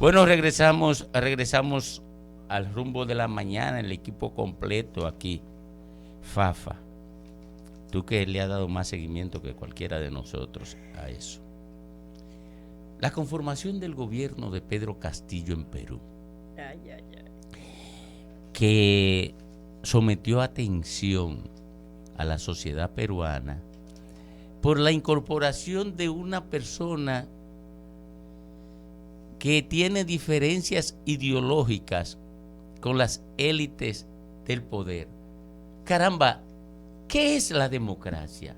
Bueno, regresamos al rumbo de la mañana, el equipo completo aquí. Fafa, tú que le has dado más seguimiento que cualquiera de nosotros a eso. La conformación del gobierno de Pedro Castillo en Perú, que sometió a tensión a la sociedad peruana por la incorporación de una persona que tiene diferencias ideológicas con las élites del poder. Caramba, ¿qué es la democracia?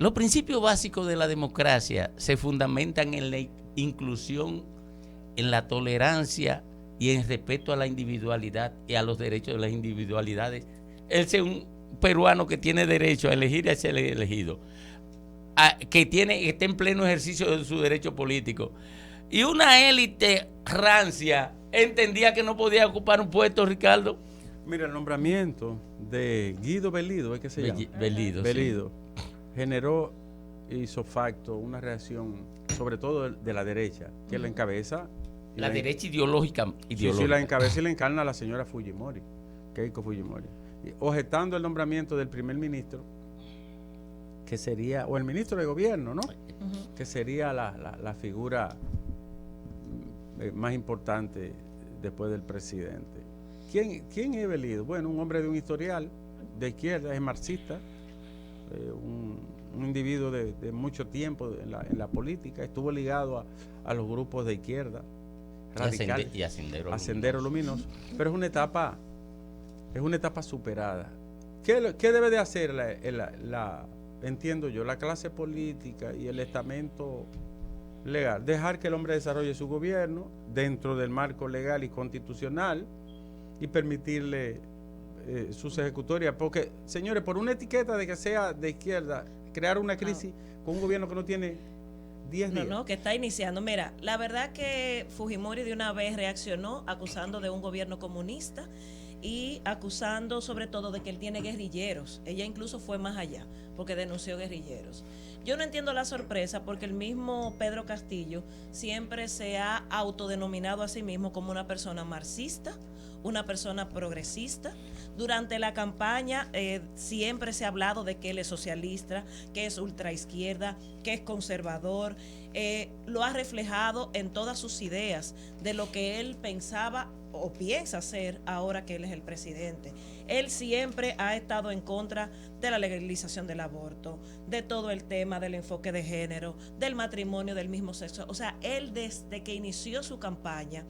Los principios básicos de la democracia se fundamentan en la inclusión, en la tolerancia y en respeto a la individualidad y a los derechos de las individualiddes. Él es un peruano que tiene derecho a elegir y a ser elegido, que está en pleno ejercicio de su derecho político. Y una élite rancia entendía que no podía ocupar un puesto, Ricardo. Mira, el nombramiento de Guido Bellido, ¿es que se llama? Bellido. Sí. Generó hizo facto una reacción, sobre todo de la derecha, que la encabeza. La derecha ideológica. Sí, la encabeza y la encarna la señora Fujimori, Keiko Fujimori. Objetando el nombramiento del primer ministro, que sería, o el ministro de gobierno, ¿no? Que sería la figura más importante después del presidente. ¿Quién es Bellido? Bueno, un hombre de un historial de izquierda, es marxista, un individuo de mucho tiempo en la política, estuvo ligado a los grupos de izquierda radical y a Sendero Luminoso, pero es una etapa superada. ¿Qué debe de hacer entiendo yo, la clase política y el estamento legal? Dejar que el hombre desarrolle su gobierno dentro del marco legal y constitucional y permitirle sus ejecutorias, porque, señores, por una etiqueta de que sea de izquierda, crear una crisis con un gobierno que no tiene 10 días. No, que está iniciando. Mira, la verdad que Fujimori de una vez reaccionó acusando de un gobierno comunista y acusando sobre todo de que él tiene guerrilleros. Ella incluso fue más allá, porque denunció guerrilleros. Yo no entiendo la sorpresa porque el mismo Pedro Castillo siempre se ha autodenominado a sí mismo como una persona marxista, una persona progresista. Durante la campaña siempre se ha hablado de que él es socialista, que es ultraizquierda, que es conservador. Lo ha reflejado en todas sus ideas de lo que él pensaba o piensa hacer ahora que él es el presidente. Él siempre ha estado en contra de la legalización del aborto, de todo el tema del enfoque de género, del matrimonio del mismo sexo. O sea, él desde que inició su campaña,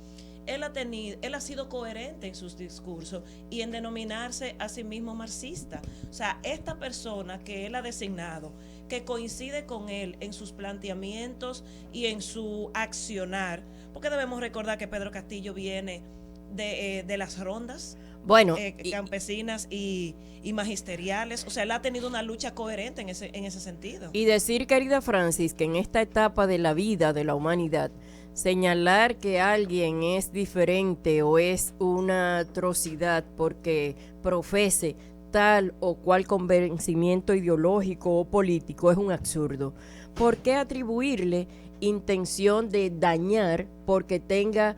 él ha sido coherente en sus discursos y en denominarse a sí mismo marxista. O sea, esta persona que él ha designado, que coincide con él en sus planteamientos y en su accionar, porque debemos recordar que Pedro Castillo viene de las rondas campesinas y magisteriales. O sea, él ha tenido una lucha coherente en ese sentido. Y decir, querida Francis, que en esta etapa de la vida de la humanidad, señalar que alguien es diferente o es una atrocidad porque profese tal o cual convencimiento ideológico o político es un absurdo. ¿Por qué atribuirle intención de dañar porque tenga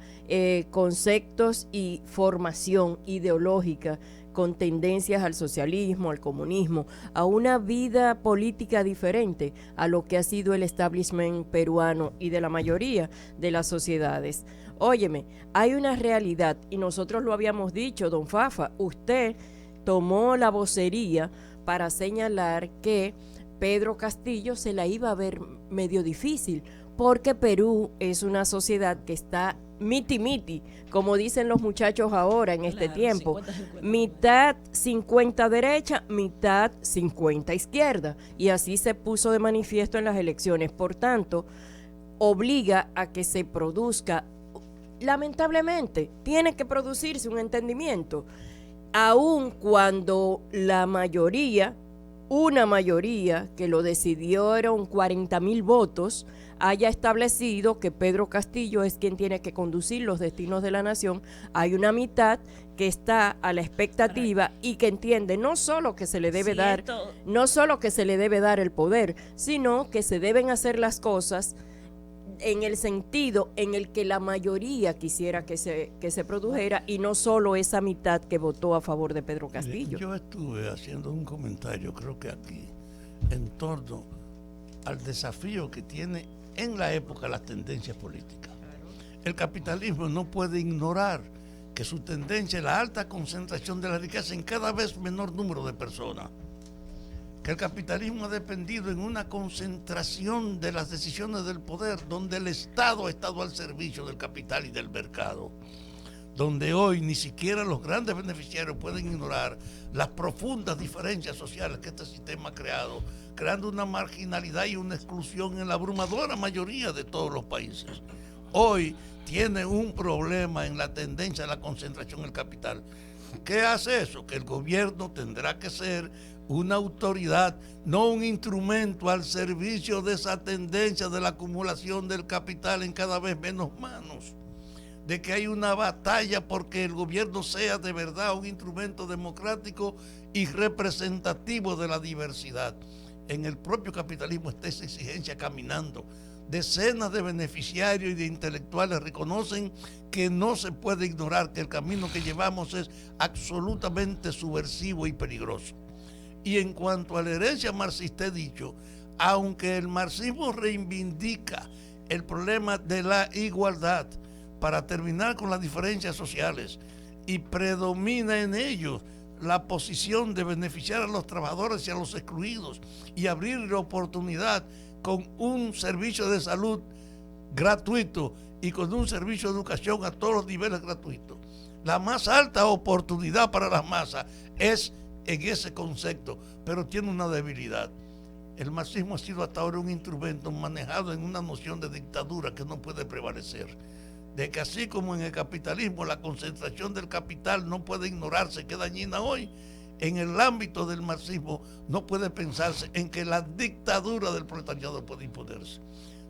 conceptos y formación ideológica con tendencias al socialismo, al comunismo, a una vida política diferente a lo que ha sido el establishment peruano y de la mayoría de las sociedades? Óyeme, hay una realidad y nosotros lo habíamos dicho, don Fafa, usted tomó la vocería para señalar que Pedro Castillo se la iba a ver medio difícil, porque Perú es una sociedad que está miti-miti, como dicen los muchachos ahora en este tiempo, 50-50. Mitad 50 derecha, mitad 50 izquierda, y así se puso de manifiesto en las elecciones. Por tanto, obliga a que se produzca, lamentablemente, tiene que producirse un entendimiento, aun cuando la mayoría, una mayoría que lo decidió eran 40,000 votos, haya establecido que Pedro Castillo es quien tiene que conducir los destinos de la nación. Hay una mitad que está a la expectativa y que entiende no solo que se le debe dar el poder, sino que se deben hacer las cosas en el sentido en el que la mayoría quisiera que se produjera y no solo esa mitad que votó a favor de Pedro Castillo. Yo estuve haciendo un comentario, creo que aquí, en torno al desafío que tiene en la época las tendencias políticas. El capitalismo no puede ignorar que su tendencia es la alta concentración de la riqueza en cada vez menor número de personas. Que el capitalismo ha dependido en una concentración de las decisiones del poder, donde el Estado ha estado al servicio del capital y del mercado, donde hoy ni siquiera los grandes beneficiarios pueden ignorar las profundas diferencias sociales que este sistema ha creado, creando una marginalidad y una exclusión en la abrumadora mayoría de todos los países. Hoy tiene un problema en la tendencia de la concentración del capital. ¿Qué hace eso? Que el gobierno tendrá que ser una autoridad, no un instrumento al servicio de esa tendencia de la acumulación del capital en cada vez menos manos. De que hay una batalla porque el gobierno sea de verdad un instrumento democrático y representativo de la diversidad. En el propio capitalismo está esa exigencia caminando. Decenas de beneficiarios y de intelectuales reconocen que no se puede ignorar que el camino que llevamos es absolutamente subversivo y peligroso. Y en cuanto a la herencia marxista he dicho, aunque el marxismo reivindica el problema de la igualdad para terminar con las diferencias sociales y predomina en ellos la posición de beneficiar a los trabajadores y a los excluidos y abrir la oportunidad con un servicio de salud gratuito y con un servicio de educación a todos los niveles gratuitos. La más alta oportunidad para las masas es en ese concepto, pero tiene una debilidad. El marxismo ha sido hasta ahora un instrumento manejado en una noción de dictadura que no puede prevalecer. De que así como en el capitalismo la concentración del capital no puede ignorarse, que dañina hoy, en el ámbito del marxismo no puede pensarse en que la dictadura del proletariado puede imponerse.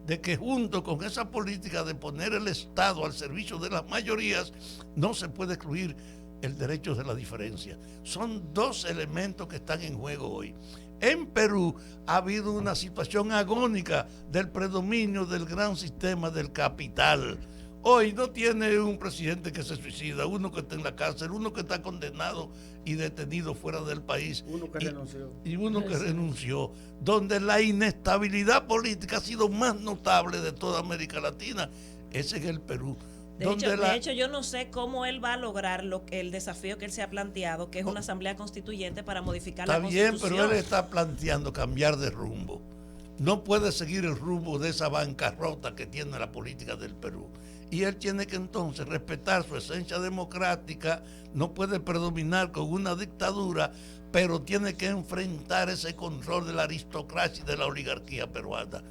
De que junto con esa política de poner el Estado al servicio de las mayorías, no se puede excluir el derecho de la diferencia. Son dos elementos que están en juego hoy. En Perú ha habido una situación agónica del predominio del gran sistema del capital. Hoy no tiene un presidente que se suicida, uno que está en la cárcel, uno que está condenado y detenido fuera del país. Uno que renunció. Y uno que renunció, donde la inestabilidad política ha sido más notable de toda América Latina. Ese es el Perú. De hecho, yo no sé cómo él va a lograr el desafío que él se ha planteado, que es una asamblea constituyente para modificar la Constitución. Está bien, pero él está planteando cambiar de rumbo. No puede seguir el rumbo de esa bancarrota que tiene la política del Perú. Y él tiene que entonces respetar su esencia democrática, no puede predominar con una dictadura, pero tiene que enfrentar ese control de la aristocracia y de la oligarquía peruana.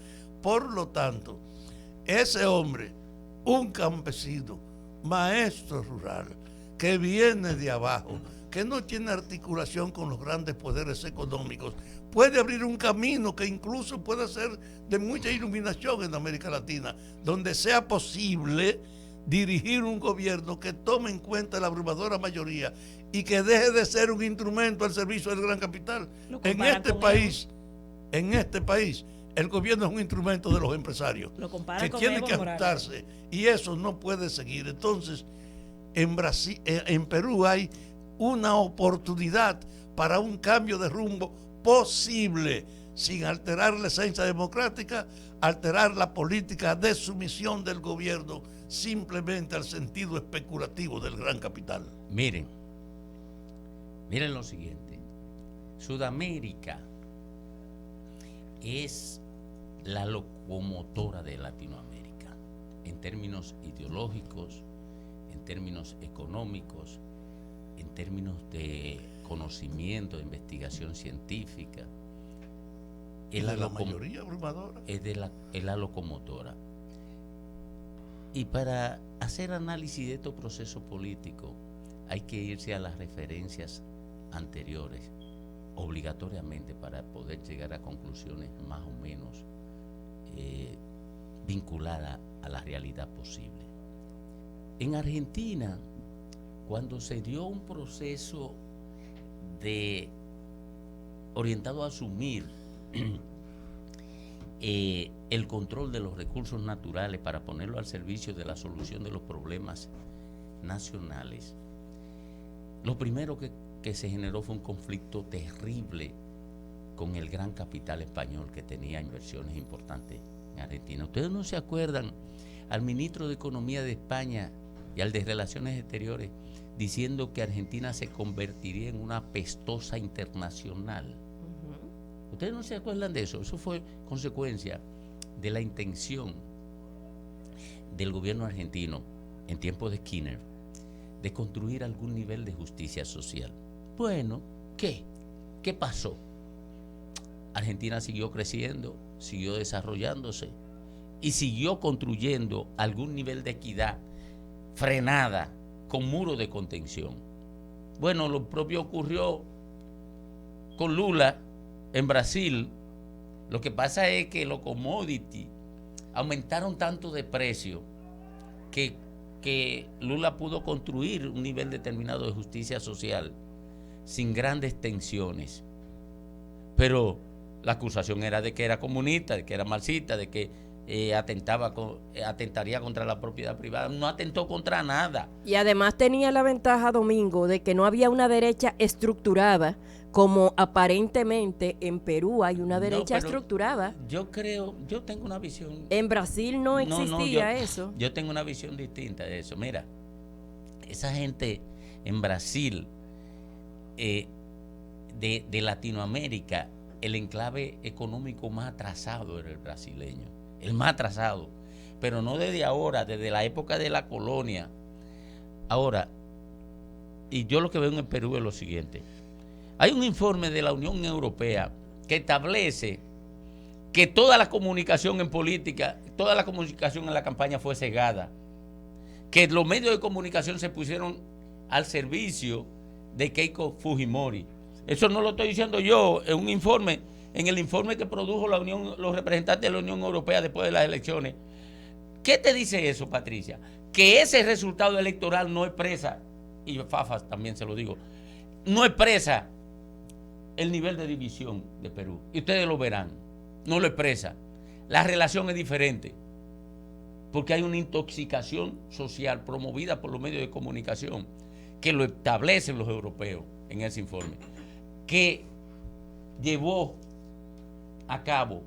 Por lo tanto, ese hombre, un campesino, maestro rural, que viene de abajo, que no tiene articulación con los grandes poderes económicos, puede abrir un camino que incluso puede ser de mucha iluminación en América Latina, donde sea posible dirigir un gobierno que tome en cuenta la abrumadora mayoría y que deje de ser un instrumento al servicio del gran capital. En este país, el gobierno es un instrumento de los empresarios que tiene que ajustarse, y eso no puede seguir. Entonces, en Perú hay una oportunidad para un cambio de rumbo posible, sin alterar la esencia democrática, alterar la política de sumisión del gobierno simplemente al sentido especulativo del gran capital. Miren lo siguiente. Sudamérica es la locomotora de Latinoamérica en términos ideológicos, en términos económicos, en términos de conocimiento, de investigación científica. Es la mayoría abrumadora. Es la locomotora. Y para hacer análisis de estos procesos políticos hay que irse a las referencias anteriores obligatoriamente para poder llegar a conclusiones más o menos vinculadas a la realidad posible. En Argentina, cuando se dio un proceso orientado a asumir el control de los recursos naturales para ponerlo al servicio de la solución de los problemas nacionales, lo primero que se generó fue un conflicto terrible con el gran capital español que tenía inversiones importantes en Argentina. ¿Ustedes no se acuerdan al ministro de Economía de España y al de Relaciones Exteriores diciendo que Argentina se convertiría en una apestosa internacional? ¿Ustedes no se acuerdan de eso? Eso fue consecuencia de la intención del gobierno argentino en tiempos de Skinner de construir algún nivel de justicia social. Bueno, ¿qué pasó? Argentina siguió creciendo, siguió desarrollándose y siguió construyendo algún nivel de equidad frenada con muros de contención. Bueno, lo propio ocurrió con Lula en Brasil. Lo que pasa es que los commodities aumentaron tanto de precio que Lula pudo construir un nivel determinado de justicia social sin grandes tensiones. Pero la acusación era de que era comunista, de que era marxista, de que atentaría contra la propiedad privada. No atentó contra nada. Y además tenía la ventaja, Domingo, de que no había una derecha estructurada, como aparentemente en Perú hay una derecha estructurada. Yo tengo una visión. En Brasil no existía eso. Yo tengo una visión distinta de eso. Mira, esa gente en Brasil, de Latinoamérica, el enclave económico más atrasado era el brasileño, el más atrasado, pero no desde ahora, desde la época de la colonia. Ahora, y yo lo que veo en el Perú es lo siguiente: hay un informe de la Unión Europea que establece que toda la comunicación en política, toda la comunicación en la campaña fue cegada, que los medios de comunicación se pusieron al servicio de Keiko Fujimori. Eso no lo estoy diciendo yo, es un informe, en el informe que produjo los representantes de la Unión Europea después de las elecciones. ¿Qué te dice eso, Patricia? Que ese resultado electoral no expresa, y Fafas también se lo digo, no expresa el nivel de división de Perú. Y ustedes lo verán, no lo expresa. La relación es diferente, porque hay una intoxicación social promovida por los medios de comunicación que lo establecen los europeos en ese informe, que llevó a cabo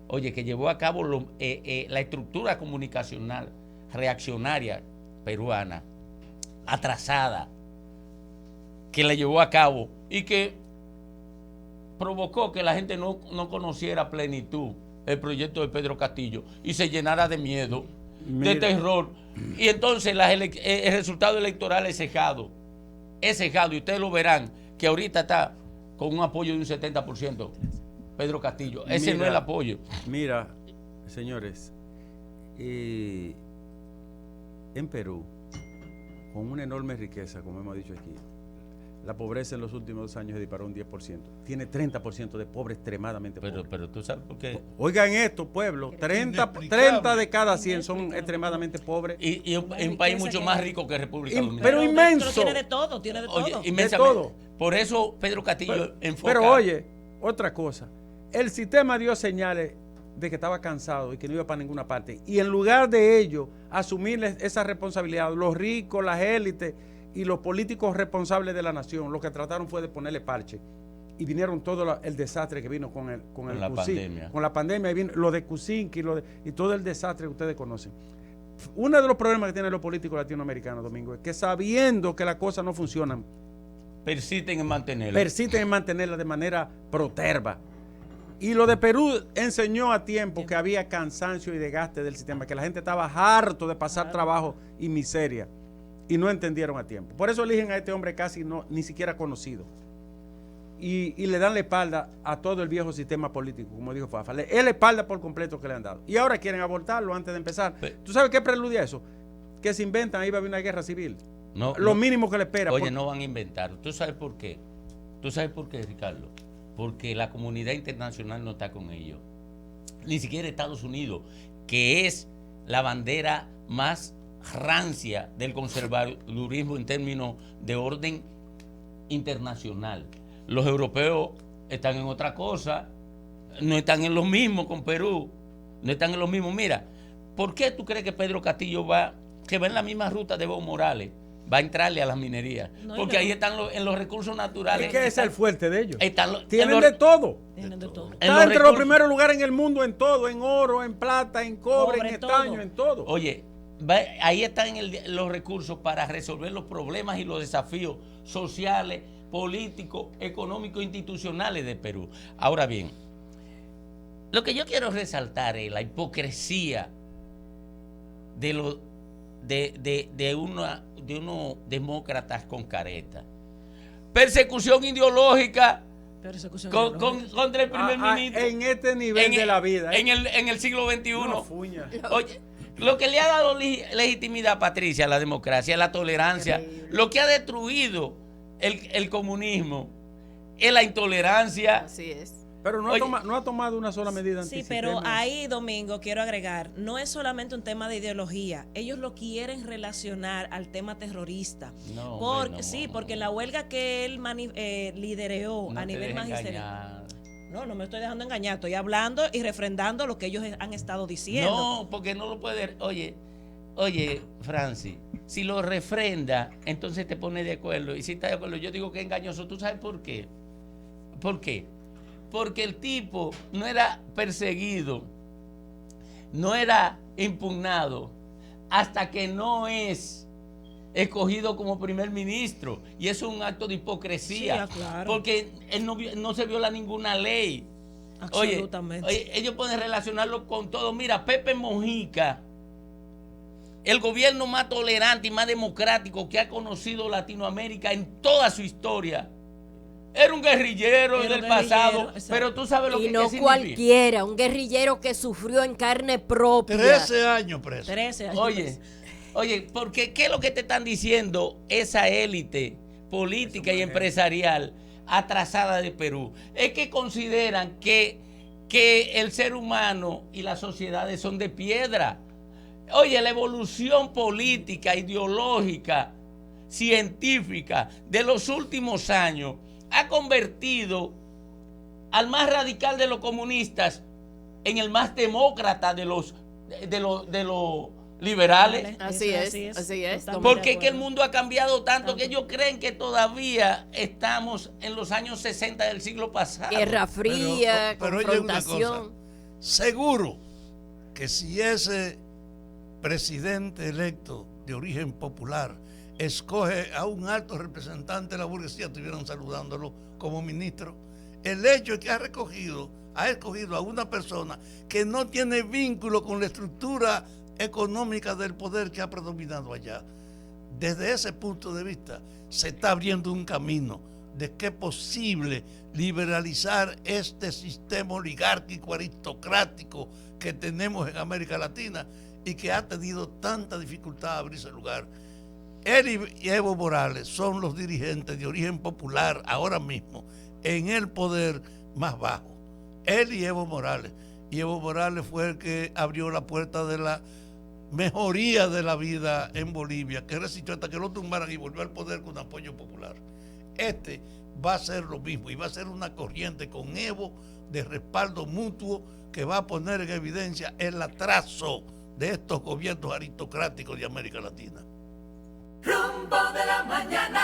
la estructura comunicacional reaccionaria peruana, atrasada, que la llevó a cabo y que provocó que la gente no conociera a plenitud el proyecto de Pedro Castillo y se llenara de miedo, de terror. Y entonces el resultado electoral es cejado, y ustedes lo verán, que ahorita está con un apoyo de un 70%, Pedro Castillo. Ese no es el apoyo. Mira, señores, en Perú, con una enorme riqueza, como hemos dicho aquí, la pobreza en los últimos 2 años se disparó un 10%. Tiene 30% de pobres extremadamente pobres. Pero tú sabes por qué. Oigan esto, pueblo, 30 de cada 100 son extremadamente pobres. Y un país mucho más rico que República Dominicana. Pero inmenso. Pero tiene de todo, tiene de todo. Oye, inmensamente. De todo. Por eso Pedro Castillo enfoca. Pero oye, otra cosa. El sistema dio señales de que estaba cansado y que no iba para ninguna parte. Y en lugar de ello, asumirles esa responsabilidad, los ricos, las élites y los políticos responsables de la nación, lo que trataron fue de ponerle parche. Y vinieron todo el desastre que vino con la pandemia. Con la pandemia, y vino lo de Kuczynski y todo el desastre que ustedes conocen. Uno de los problemas que tienen los políticos latinoamericanos, Domingo, es que sabiendo que las cosas no funcionan, persisten en mantenerla de manera proterva. Y lo de Perú enseñó a tiempo que había cansancio y desgaste del sistema, que la gente estaba harto de pasar trabajo y miseria, y no entendieron a tiempo. Por eso eligen a este hombre casi ni siquiera conocido. Y le dan la espalda a todo el viejo sistema político, como dijo Fafa. Es la espalda por completo que le han dado. Y ahora quieren abortarlo antes de empezar. ¿Tú sabes qué preludia eso? Que se inventan, ahí va a haber una guerra civil. Lo mínimo que le espera. Oye, no van a inventar. ¿Tú sabes por qué? Ricardo? Porque la comunidad internacional no está con ellos. Ni siquiera Estados Unidos, que es la bandera más rancia del conservadurismo en términos de orden internacional. Los europeos están en otra cosa. no están en lo mismo con Perú. No están en lo mismo. Mira, ¿por qué tú crees que Pedro Castillo que va en la misma ruta de Evo Morales? Va a entrarle a las minerías. No, porque ahí están en los recursos naturales. Es que ese es el fuerte de ellos. Tienen Tienen de todo. Tienen de todo. Está entre los primeros lugares en el mundo en todo, en oro, en plata, en cobre, en estaño, todo. en todo. Oye, ahí están los recursos para resolver los problemas y los desafíos sociales, políticos, económicos, institucionales de Perú. Ahora bien, lo que yo quiero resaltar es la hipocresía de unos demócratas con careta. Persecución ideológica contra el primer ministro. En este nivel de la vida. En el siglo XXI. No, fuña. Oye, lo que le ha dado legitimidad a Patricia, a la democracia, a la tolerancia, lo que ha destruido el comunismo es la intolerancia. Así es. Pero no ha tomado una sola medida Sí, antisistema. pero ahí, Domingo, quiero agregar, no es solamente un tema de ideología, ellos lo quieren relacionar al tema terrorista. No, Porque en la huelga que él lideró a nivel magisterial. No me estoy dejando engañar, estoy hablando y refrendando lo que ellos han estado diciendo. No, porque no lo puede. Oye, Francis, si lo refrenda, entonces te pone de acuerdo. Y si está de acuerdo, yo digo que es engañoso. ¿Tú sabes por qué? ¿Por qué? Porque el tipo no era perseguido, no era impugnado, hasta que no es escogido como primer ministro. Y eso es un acto de hipocresía. Sí, claro. Porque él no se viola ninguna ley. Absolutamente. Oye, ellos pueden relacionarlo con todo. Mira, Pepe Mujica, el gobierno más tolerante y más democrático que ha conocido Latinoamérica en toda su historia. Era un guerrillero del pasado, exacto. Pero tú sabes lo que no significa. cualquiera, un guerrillero que sufrió en carne propia. 13 años preso. 13 años. Oye, porque ¿qué es lo que te están diciendo esa élite política y empresarial atrasada de Perú? Es que consideran que el ser humano y las sociedades son de piedra. Oye, la evolución política, ideológica, científica de los últimos años ha convertido al más radical de los comunistas en el más demócrata de los liberales. Así es. Porque es que el mundo ha cambiado tanto que ellos creen que todavía estamos en los años 60 del siglo pasado. Guerra fría, pero oye una cosa, confrontación. seguro que si ese presidente electo de origen popular escoge a un alto representante de la burguesía, estuvieran saludándolo como ministro. El hecho es que ha escogido a una persona que no tiene vínculo con la estructura económica del poder que ha predominado allá. Desde ese punto de vista se está abriendo un camino de que es posible liberalizar este sistema oligárquico aristocrático que tenemos en América Latina y que ha tenido tanta dificultad a abrirse lugar. Él y Evo Morales son los dirigentes de origen popular ahora mismo en el poder más bajo. Él y Evo Morales. Y Evo Morales fue el que abrió la puerta de la mejoría de la vida en Bolivia, que resistió hasta que lo tumbaran y volvió al poder con apoyo popular. Este va a ser lo mismo y va a ser una corriente con Evo de respaldo mutuo que va a poner en evidencia el atraso de estos gobiernos aristocráticos de América Latina. Rumbo de la mañana.